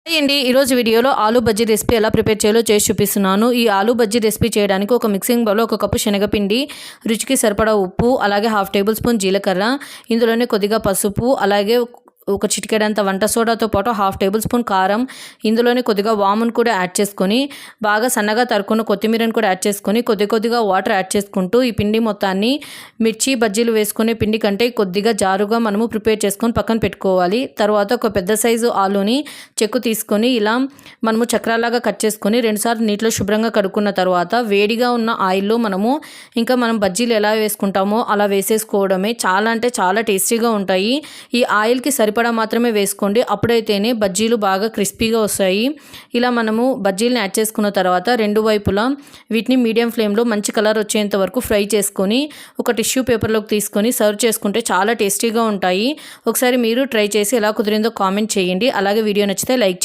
Hi అండి, ఈరోజు వీడియోలో ఆలూ బజ్జీ రెసిపీ ఎలా ప్రిపేర్ చేయాలో చేసి చూపిస్తున్నాను. ఈ ఆలూ బజ్జీ రెసిపీ చేయడానికి ఒక మిక్సింగ్ బౌల్లో 1 కప్పు శనగపిండి, రుచికి సరిపడా ఉప్పు, అలాగే 1/2 టేబుల్ స్పూన్ జీలకర్ర, ఇందులోనే కొద్దిగా పసుపు, అలాగే ఒక చిటికెడంత వంట సోడాతో పాటు 1/2 టేబుల్ స్పూన్ కారం, ఇందులోనే కొద్దిగా వామును కూడా యాడ్ చేసుకొని, బాగా సన్నగా తరుక్కున్న కొత్తిమీరను కూడా యాడ్ చేసుకొని, కొద్దిగా వాటర్ యాడ్ చేసుకుంటూ ఈ పిండి మొత్తాన్ని మిర్చి బజ్జీలు వేసుకునే పిండి కంటే కొద్దిగా జారుగా మనము ప్రిపేర్ చేసుకొని పక్కన పెట్టుకోవాలి. తర్వాత ఒక పెద్ద సైజు ఆలూని చెక్కు తీసుకొని ఇలా మనము చక్రాలాగా కట్ చేసుకొని 2 సార్లు నీటిలో శుభ్రంగా కడుక్కున్న తర్వాత వేడిగా ఉన్న ఆయిల్లో మనం బజ్జీలు ఎలా వేసుకుంటామో అలా వేసేసుకోవడమే. చాలా అంటే చాలా టేస్టీగా ఉంటాయి. ఈ ఆయిల్కి సరిపడా మాత్రమే వేసుకోండి, అప్పుడైతేనే బజ్జీలు బాగా క్రిస్పీగా వస్తాయి. ఇలా మనము బజ్జీలను యాడ్ చేసుకున్న తర్వాత 2 వైపులా వీటిని మీడియం ఫ్లేమ్లో మంచి కలర్ వచ్చేంత వరకు ఫ్రై చేసుకొని ఒక టిష్యూ పేపర్లోకి తీసుకొని సర్వ్ చేసుకుంటే చాలా టేస్టీగా ఉంటాయి. ఒకసారి మీరు ట్రై చేసి ఎలా కుదిరిందో కామెంట్ చేయండి. అలాగే వీడియో నచ్చితే లైక్ చేయండి.